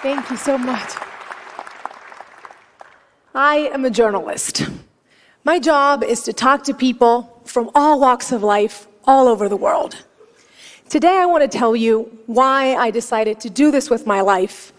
Thank you so much. I am a journalist. My job is to talk to people from all walks of life all over the world. Today I want to tell you why I decided to do this with my life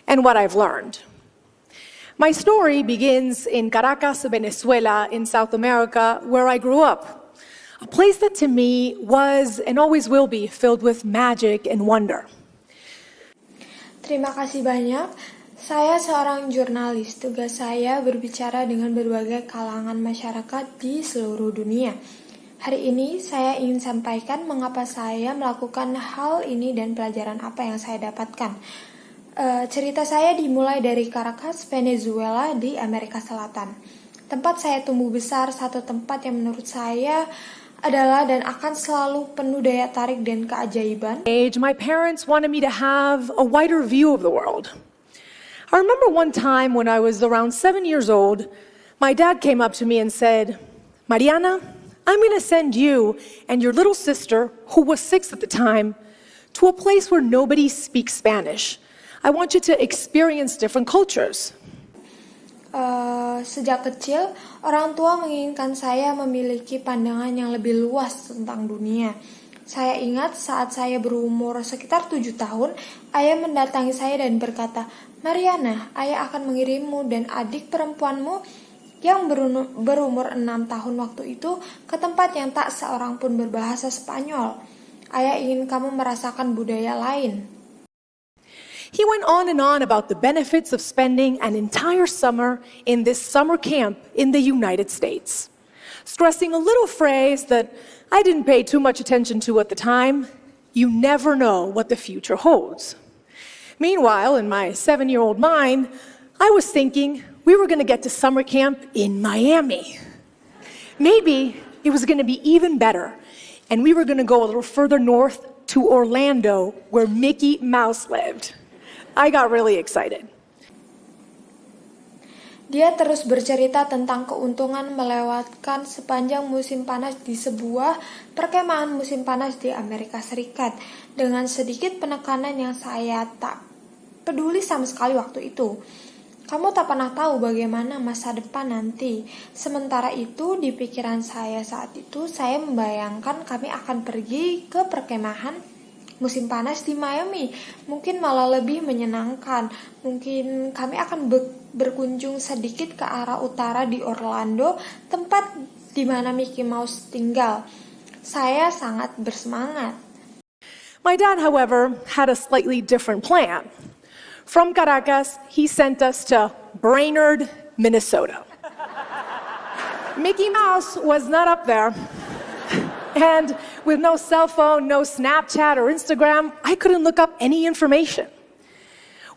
and what I've learned. My story begins in Caracas, Venezuela, in South America, where I grew up. A place that to me was and always will be filled with magic and wonder. Terima kasih banyak. Saya seorang jurnalis. Tugas saya berbicara dengan berbagai kalangan masyarakat di seluruh dunia. Hari ini saya ingin sampaikan mengapa saya melakukan hal ini dan pelajaran apa yang saya dapatkan. Cerita saya dimulai dari Caracas, Venezuela di Amerika Selatan. Tempat saya tumbuh besar, satu tempat yang menurut saya adalah dan akan selalu penuh daya tarik dan keajaiban. My parents wanted me to have a wider view of the world. I remember one time when I was around 7 years old, my dad came up to me and said, "Mariana, I'm going to send you and your little sister, who was 6 at the time, to a place where nobody speaks Spanish. I want you to experience different cultures." Sejak kecil, orang tua menginginkan saya memiliki pandangan yang lebih luas tentang dunia. Saya ingat saat saya berumur sekitar 7 tahun, ayah mendatangi saya dan berkata, "Mariana, ayah akan mengirimmu dan adik perempuanmu yang berumur 6 tahun waktu itu ke tempat yang tak seorang pun berbahasa Spanyol. Ayah ingin kamu merasakan budaya lain." He went on and on about the benefits of spending an entire summer in this summer camp in the United States, stressing a little phrase that I didn't pay too much attention to at the time: you never know what the future holds. Meanwhile, in my 7-year-old mind, I was thinking we were going to get to summer camp in Miami. Maybe it was going to be even better, and we were going to go a little further north to Orlando, where Mickey Mouse lived. I got really excited. Dia terus bercerita tentang keuntungan melewatkan sepanjang musim panas di sebuah perkemahan musim panas di Amerika Serikat dengan sedikit penekanan yang saya tak peduli sama sekali waktu itu. Kamu tak pernah tahu bagaimana masa depan nanti. Sementara itu, di pikiran saya saat itu, saya membayangkan kami akan pergi ke perkemahan musim panas di Miami, mungkin malah lebih menyenangkan. Mungkin kami akan berkunjung sedikit ke arah utara di Orlando, tempat di mana Mickey Mouse tinggal. Saya sangat bersemangat. My dad, however, had a slightly different plan. From Caracas, he sent us to Brainerd, Minnesota. Mickey Mouse was not up there. And with no cell phone, no Snapchat or Instagram, I couldn't look up any information.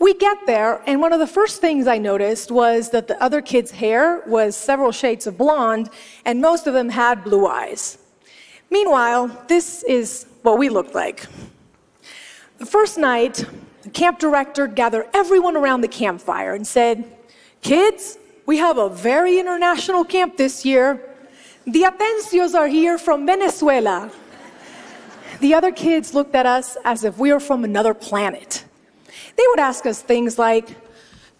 We get there, and one of the first things I noticed was that the other kids' hair was several shades of blonde, and most of them had blue eyes. Meanwhile, this is what we looked like. The first night, the camp director gathered everyone around the campfire and said, "Kids, we have a very international camp this year. The Atencios are here from Venezuela." The other kids looked at us as if we were from another planet. They would ask us things like,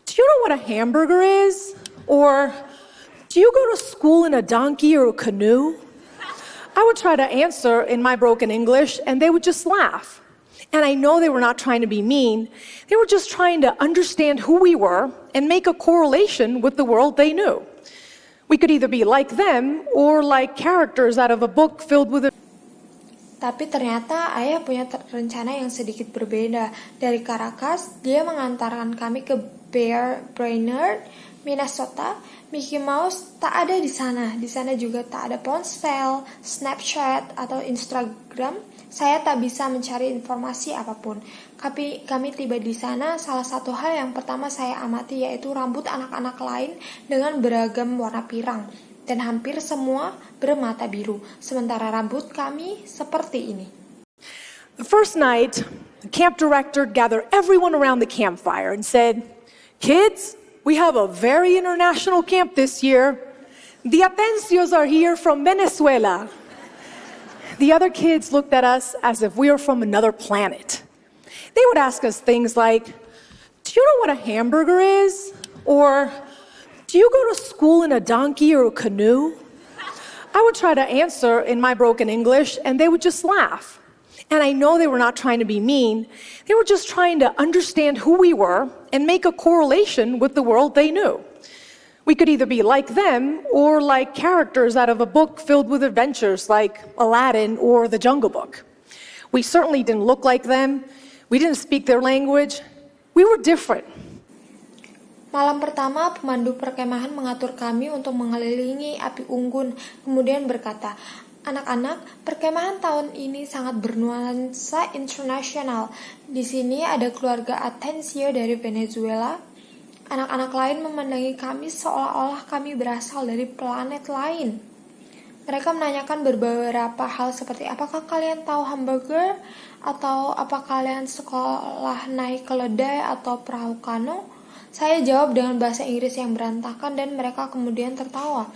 "Do you know what a hamburger is?" Or, "Do you go to school in a donkey or a canoe?" I would try to answer in my broken English, and they would just laugh. And I know they were not trying to be mean. They were just trying to understand who we were and make a correlation with the world they knew. We could either be like them or like characters out of a book filled with Tapi ternyata ayah punya rencana yang sedikit berbeda. Dari Caracas, dia mengantarkan kami ke Brainerd, Minnesota. Mickey Mouse tak ada di sana. Di sana juga tak ada ponsel, Snapchat, atau Instagram. Saya tak bisa mencari informasi apapun. Kami tiba di sana, salah satu hal yang pertama saya amati yaitu rambut anak-anak lain dengan beragam warna pirang. Dan hampir semua bermata biru, sementara rambut kami seperti ini. The first night, the camp director gathered everyone around the campfire and said, "Kids, we have a very international camp this year. The Atencios are here from Venezuela." The other kids looked at us as if we were from another planet. They would ask us things like, "Do you know what a hamburger is? Or, do you go to school in a donkey or a canoe? I would try to answer in my broken English, and they would just laugh. And I know they were not trying to be mean. They were just trying to understand who we were and make a correlation with the world they knew. We could either be like them or like characters out of a book filled with adventures like Aladdin or The Jungle Book. We certainly didn't look like them. We didn't speak their language. We were different. Malam pertama, pemandu perkemahan mengatur kami untuk mengelilingi api unggun, kemudian berkata, "Anak-anak, perkemahan tahun ini sangat bernuansa internasional. Di sini ada keluarga Atencio dari Venezuela." Anak-anak lain memandangi kami seolah-olah kami berasal dari planet lain. Mereka menanyakan beberapa hal seperti, apakah kalian tahu hamburger? Atau apa kalian sekolah naik keledai atau perahu kano? Saya jawab dengan bahasa Inggris yang berantakan dan mereka kemudian tertawa.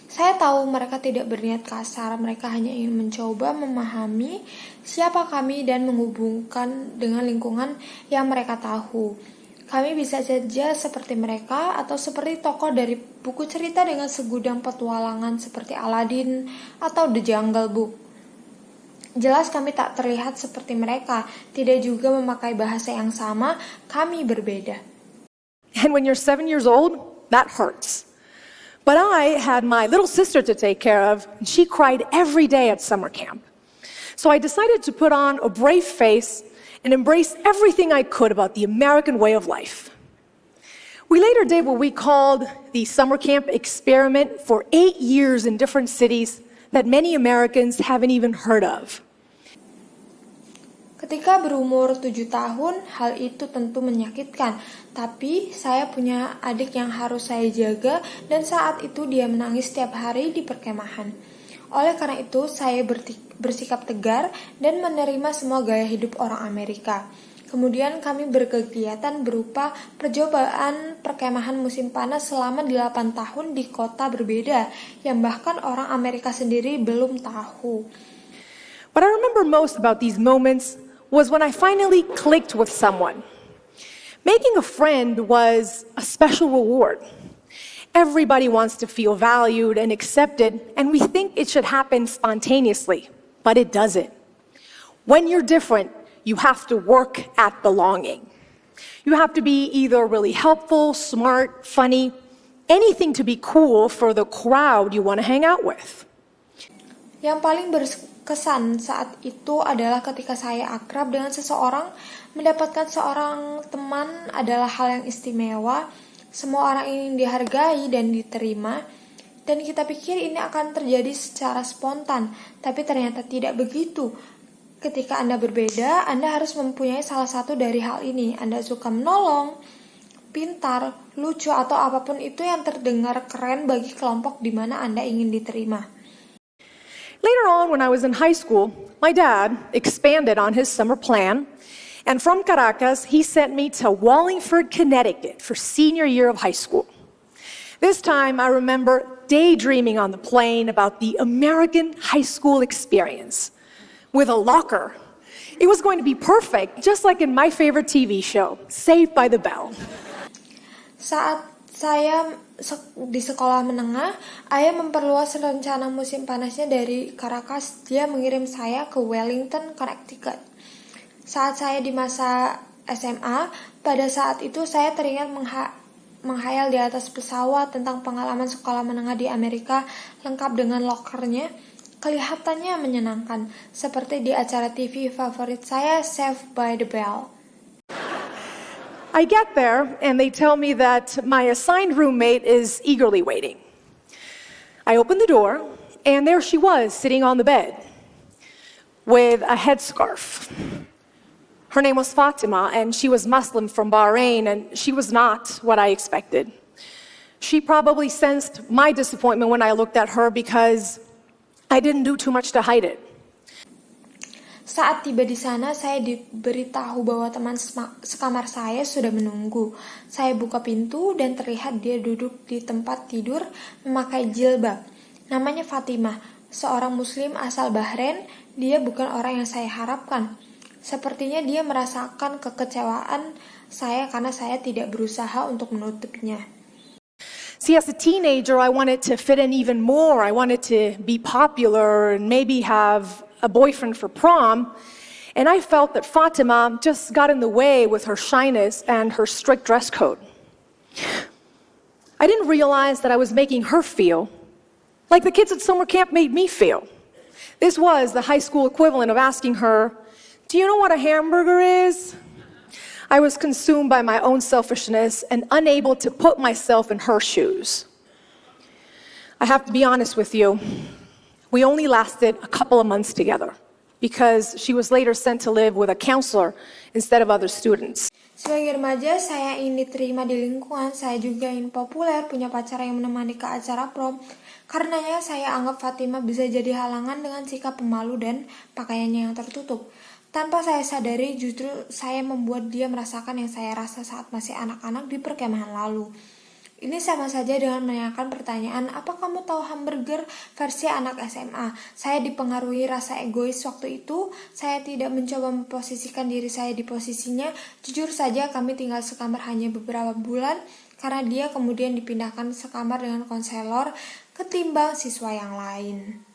Saya tahu mereka tidak berniat kasar, mereka hanya ingin mencoba memahami siapa kami dan menghubungkan dengan lingkungan yang mereka tahu. Kami bisa saja seperti mereka atau seperti tokoh dari buku cerita dengan segudang petualangan seperti Aladdin atau The Jungle Book. Jelas kami tak terlihat seperti mereka, tidak juga memakai bahasa yang sama, kami berbeda. And when you're 7 years old, that hurts. But I had my little sister to take care of, and she cried every day at summer camp. So I decided to put on a brave face and embrace everything I could about the American way of life. We later did what we called the summer camp experiment for 8 years in different cities that many Americans haven't even heard of. Ketika berumur 7 tahun, hal itu tentu menyakitkan. Tapi saya punya adik yang harus saya jaga dan saat itu dia menangis setiap hari di perkemahan. Oleh karena itu, saya bersikap tegar dan menerima semua gaya hidup orang Amerika. Kemudian kami berkegiatan berupa percobaan perkemahan musim panas selama 8 tahun di kota berbeda yang bahkan orang Amerika sendiri belum tahu. What I remember most about these moments was when I finally clicked with someone. Making a friend was a special reward. Everybody wants to feel valued and accepted, and we think it should happen spontaneously, but it doesn't. When you're different, you have to work at belonging. You have to be either really helpful, smart, funny, anything to be cool for the crowd you want to hang out with. Yang paling berkesan saat itu adalah ketika saya akrab dengan seseorang, mendapatkan seorang teman adalah hal yang istimewa. Semua orang ingin dihargai dan diterima, dan kita pikir ini akan terjadi secara spontan, tapi ternyata tidak begitu. Ketika Anda berbeda, Anda harus mempunyai salah satu dari hal ini. Anda suka menolong, pintar, lucu, atau apapun itu yang terdengar keren bagi kelompok di mana Anda ingin diterima. Later on, when I was in high school, my dad expanded on his summer plan, and from Caracas, he sent me to Wallingford, Connecticut for senior year of high school. This time, I remember daydreaming on the plane about the American high school experience with a locker. It was going to be perfect, just like in my favorite TV show, Saved by the Bell. Saat saya di sekolah menengah, ayah memperluas rencana musim panasnya dari Caracas. Dia mengirim saya ke Wellington, Connecticut. Saat saya di masa SMA, pada saat itu saya teringat menghayal di atas pesawat tentang pengalaman sekolah menengah di Amerika lengkap dengan lokernya. Kelihatannya menyenangkan, seperti di acara TV favorit saya, Saved by the Bell. I get there, and they tell me that my assigned roommate is eagerly waiting. I open the door, and there she was, sitting on the bed, with a headscarf. Her name was Fatima, and she was Muslim from Bahrain, and she was not what I expected. She probably sensed my disappointment when I looked at her because I didn't do too much to hide it. Saat tiba di sana, saya diberitahu bahwa teman sekamar saya sudah menunggu. Saya buka pintu dan terlihat dia duduk di tempat tidur memakai jilbab. Namanya Fatimah, seorang muslim asal Bahrain. Dia bukan orang yang saya harapkan. Sepertinya dia merasakan kekecewaan saya karena saya tidak berusaha untuk menutupinya. See, as a teenager, I wanted to fit in even more. I wanted to be popular and maybe have a boyfriend for prom. And I felt that Fatima just got in the way with her shyness and her strict dress code. I didn't realize that I was making her feel like the kids at summer camp made me feel. This was the high school equivalent of asking her, "Do you know what a hamburger is?" I was consumed by my own selfishness and unable to put myself in her shoes. I have to be honest with you. We only lasted a couple of months together because she was later sent to live with a counselor instead of other students. Sebagai remaja, saya ingin diterima di lingkungan, saya juga ingin populer, punya pacar yang menemani ke acara prom. Karenanya saya anggap Fatima bisa jadi halangan dengan sikap pemalu dan pakaiannya yang tertutup. Tanpa saya sadari, justru saya membuat dia merasakan yang saya rasa saat masih anak-anak di perkemahan lalu. Ini sama saja dengan menanyakan pertanyaan, apa kamu tahu hamburger versi anak SMA? Saya dipengaruhi rasa egois waktu itu, saya tidak mencoba memposisikan diri saya di posisinya. Jujur saja kami tinggal sekamar hanya beberapa bulan, karena dia kemudian dipindahkan sekamar dengan konselor ketimbang siswa yang lain.